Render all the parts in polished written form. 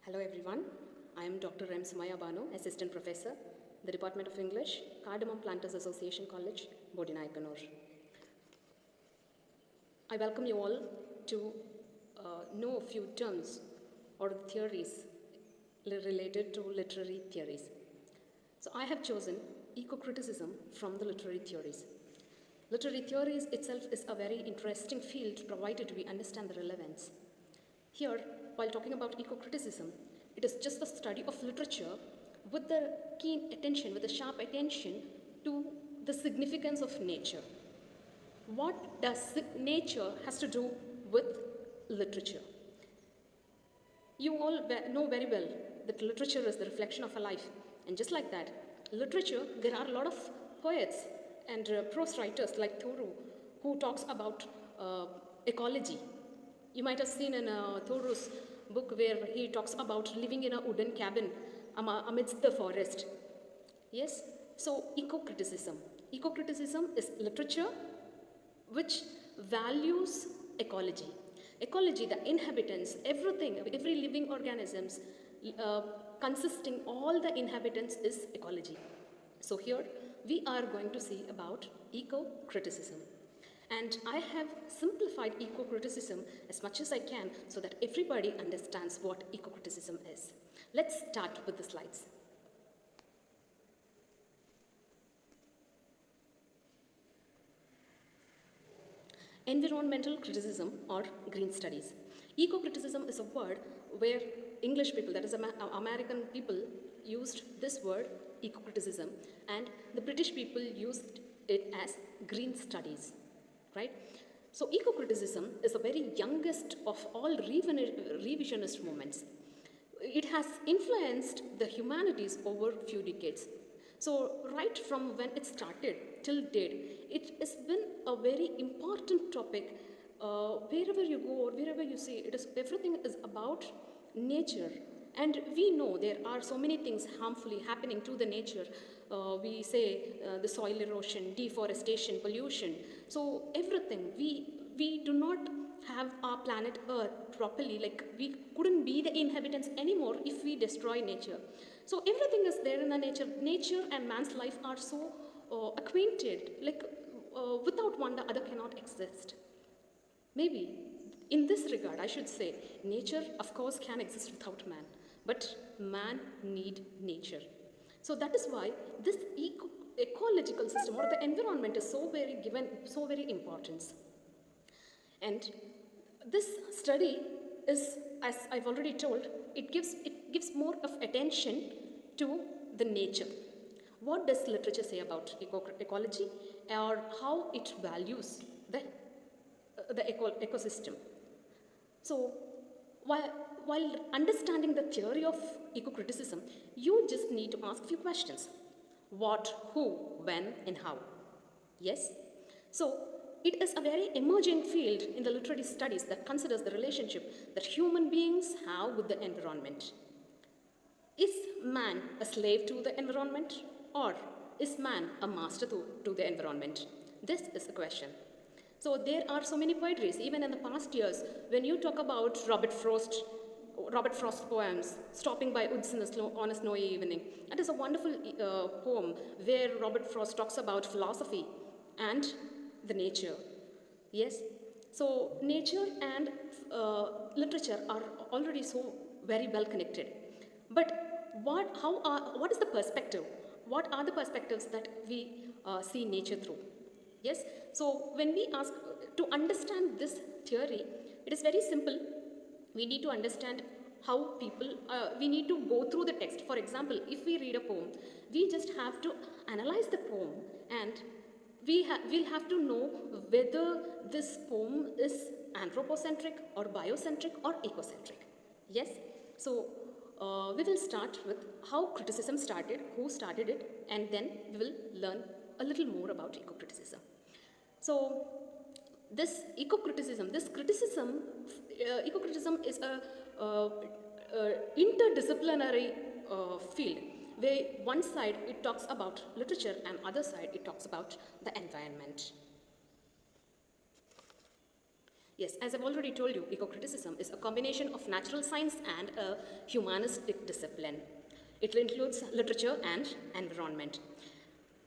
Hello everyone, I am Dr. M. Sumaya Banu, Assistant Professor, the Department of English, Cardamom Planters Association College, Bodinaikanur. I welcome you all to know a few terms or theories related to literary theories. So I have chosen eco-criticism from the literary theories. Literary theories itself is a very interesting field provided we understand the relevance. Here, while talking about eco-criticism, it is just the study of literature with the keen attention, with the sharp attention to the significance of nature. What does nature has to do with literature? You all know very well that literature is the reflection of a life. And just like that, literature, there are a lot of poets and prose writers like Thoreau who talks about ecology. You might have seen in Thoreau's book where he talks about living in a wooden cabin amidst the forest. Yes? So, eco-criticism. Eco-criticism is literature which values ecology. Ecology, the inhabitants, everything, every living organisms consisting all the inhabitants is ecology. So here we are going to see about eco-criticism. And I have simplified eco-criticism as much as I can so that everybody understands what eco-criticism is. Let's start with the slides. Environmental criticism or green studies. Eco-criticism is a word where English people, that is American people, used this word eco-criticism, and the British people used it as green studies, right? So eco-criticism is the very youngest of all revisionist movements. It has influenced the humanities over a few decades. So right from when it started till date, it has been a very important topic. Wherever you go or wherever you see, everything is about nature. And we know there are so many things harmfully happening to the nature. We say the soil erosion, deforestation, pollution. So everything, we do not have our planet Earth properly, like we couldn't be the inhabitants anymore if we destroy nature. So everything is there in the nature. Nature and man's life are so acquainted, like without one the other cannot exist. Maybe in this regard I should say nature of course can exist without man, but man need nature. So that is why this ecological system or the environment is so very important. And this study is, as I've already told, it gives more of attention to the nature. What does literature say about ecology or how it values the ecosystem? So while understanding the theory of eco-criticism, you just need to ask a few questions. What, who, when, and how? Yes? So it is a very emerging field in the literary studies that considers the relationship that human beings have with the environment. Is man a slave to the environment, or is man a master to the environment? This is the question. So there are so many poetries, even in the past years, when you talk about Robert Frost poems, Stopping by Woods on a Snowy Evening. That is a wonderful poem where Robert Frost talks about philosophy and the nature. Yes? So nature and literature are already so very well connected. But what is the perspective? What are the perspectives that we see nature through? Yes? So when we ask to understand this theory, it is very simple. We need to understand how people, we need to go through the text. For example, if we read a poem, we just have to analyze the poem, and we'll have to know whether this poem is anthropocentric or biocentric or ecocentric. Yes? So we will start with how criticism started, who started it, and then we will learn a little more about eco-criticism. So this eco-criticism is a interdisciplinary field where one side it talks about literature and other side it talks about the environment. Yes, as I've already told you, eco-criticism is a combination of natural science and a humanistic discipline. It includes literature and environment.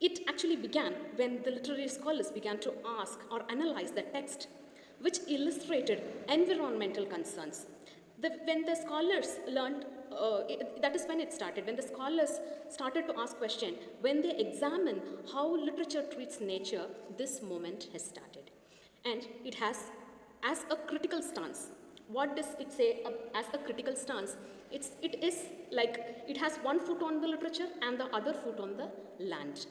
It actually began when the literary scholars began to ask or analyze the text which illustrated environmental concerns. When the scholars learned, that is when it started, when the scholars started to ask questions, when they examine how literature treats nature, this moment has started. And it has as a critical stance. What does it say as a critical stance? It is like it has one foot on the literature and the other foot on the land.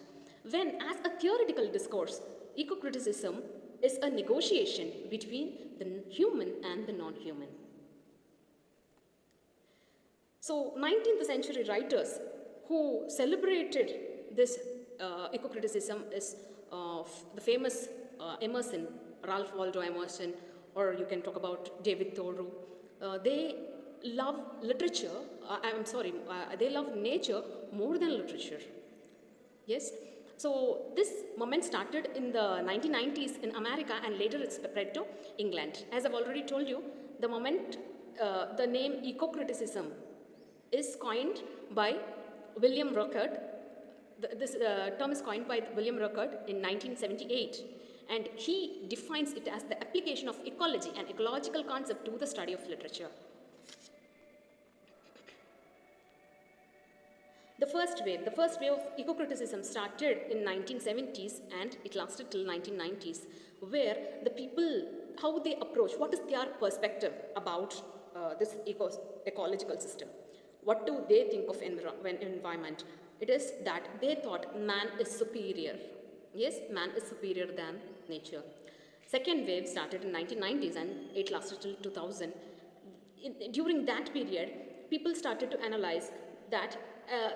When, as a theoretical discourse, eco-criticism is a negotiation between the human and the non-human. So 19th century writers who celebrated this eco-criticism is the famous Emerson, Ralph Waldo Emerson, or you can talk about David Thoreau. They love literature, they love nature more than literature. Yes? So this moment started in the 1990s in America and later it spread to England. As I've already told you, the moment the name eco-criticism is coined by William Ruckert. This term is coined by William Ruckert in 1978, and he defines it as the application of ecology and ecological concept to the study of literature. The first wave of eco-criticism started in 1970s and it lasted till 1990s, where the people, how they approach, what is their perspective about this ecological system? What do they think of environment? It is that they thought man is superior. Yes, man is superior than nature. Second wave started in 1990s and it lasted till 2000. During that period, people started to analyze that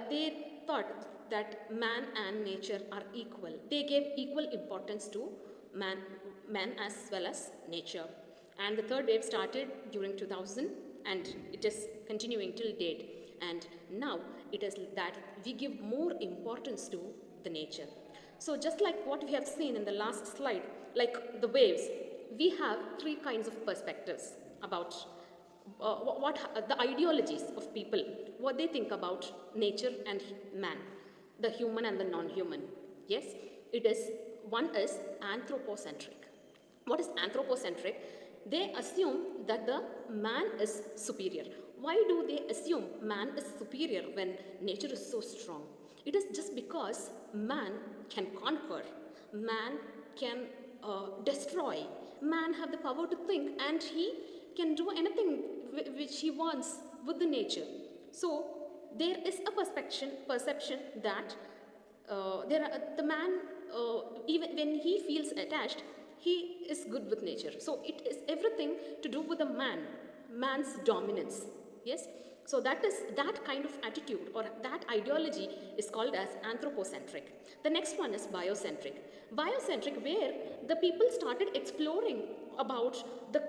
they thought that man and nature are equal. They gave equal importance to man as well as nature. And the third wave started during 2000 and it is continuing till date. And now it is that we give more importance to the nature. So just like what we have seen in the last slide, like the waves, we have three kinds of perspectives about the ideologies of people, what they think about nature and man, the human and the non-human. Yes, one is anthropocentric. What is anthropocentric? They assume that the man is superior. Why do they assume man is superior when nature is so strong? It is just because man can conquer, man can destroy, man have the power to think, and he can do anything which he wants with the nature. So there is a perception that the man, even when he feels attached, he is good with nature. So it is everything to do with the man's dominance. Yes? So that kind of attitude or that ideology is called as anthropocentric. The next one is biocentric. Biocentric, where the people started exploring about the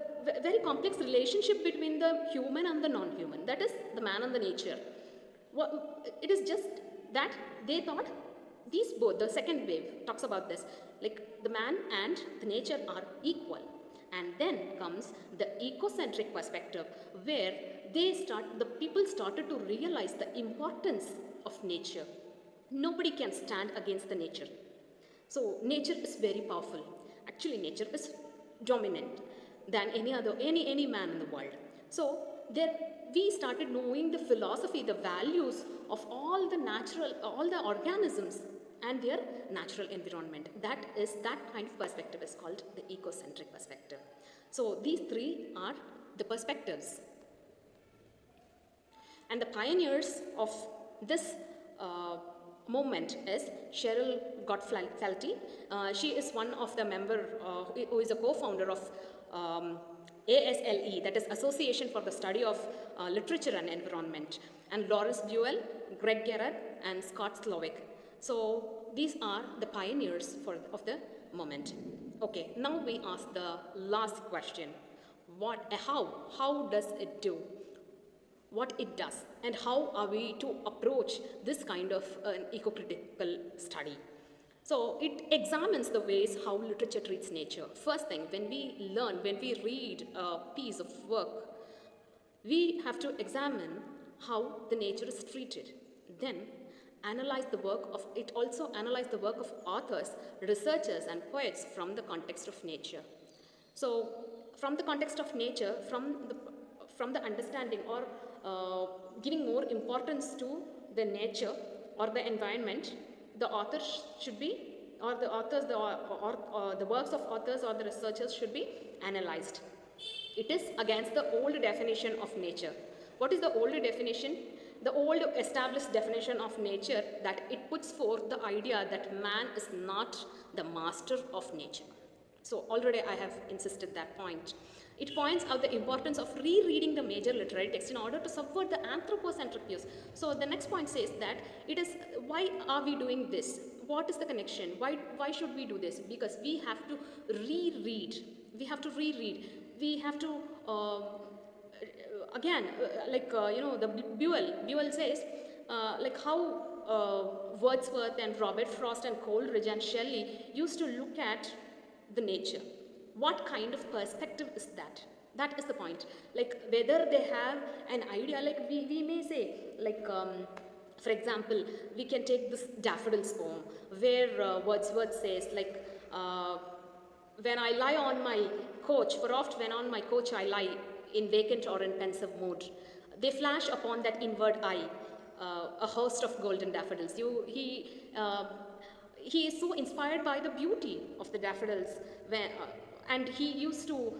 very complex relationship between the human and the non-human. That is the man and the nature. It is just that they thought these both, the second wave talks about this, like the man and the nature are equal. And then comes the ecocentric perspective, where the people started to realize the importance of nature. Nobody can stand against the nature. So nature is very powerful. Actually, nature is dominant than any man in the world. So there we started knowing the philosophy, the values of all the organisms and their natural environment. That kind of perspective is called the ecocentric perspective. So these three are the perspectives. And the pioneers of this movement is Cheryl Gottfelty. She is one of the member who is a co-founder of ASLE, that is Association for the Study of Literature and Environment, and Lawrence Buell, Greg Gerard, and Scott Slovic. So these are the pioneers of the moment. Okay, now we ask the last question. How does it do what it does, and how are we to approach this kind of an eco-critical study? So it examines the ways how literature treats nature. First thing, when we read a piece of work, we have to examine how the nature is treated. Then it also analyze the work of authors, researchers and poets from the context of nature. So from the context of nature, from the understanding or giving more importance to the nature or the environment, the author should be, or the authors, or the works of authors or the researchers should be analyzed. It is against the old definition of nature. What is the old definition? The old established definition of nature, that it puts forth the idea that man is not the master of nature. So already I have insisted that point. It points out the importance of rereading the major literary text in order to subvert the anthropocentric views. So the next point says that it is, why are we doing this? What is the connection? Why should we do this? Because we have to reread. We have to reread. We have to again, the Buell says, like how Wordsworth and Robert Frost and Coleridge and Shelley used to look at the nature. What kind of perspective is that? That is the point. Like whether they have an idea, like we may say, like for example, we can take this Daffodils poem where Wordsworth says, like, when I lie on my coach, for oft when on my coach I lie, in vacant or in pensive mood, they flash upon that inward eye, a host of golden daffodils. He is so inspired by the beauty of the daffodils, and he used to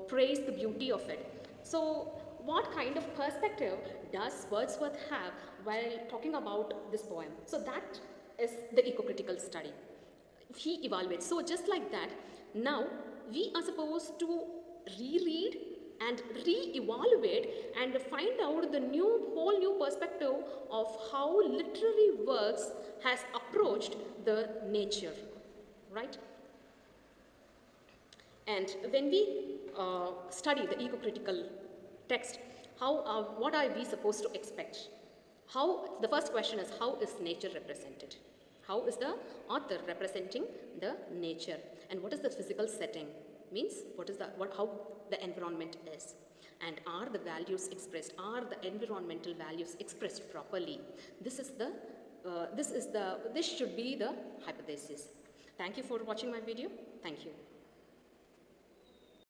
praise the beauty of it. So what kind of perspective does Wordsworth have while talking about this poem? So that is the eco-critical study. He evaluates. So just like that, now we are supposed to reread and re-evaluate and find out the whole new perspective of how literary works has approached the nature, right? And when we study the eco-critical text, what are we supposed to expect? The first question is, how is nature represented? How is the author representing the nature? And what is the physical setting? Means how the environment is, and are the values expressed, are the environmental values expressed properly? This should be the hypothesis. Thank you for watching my video. Thank you.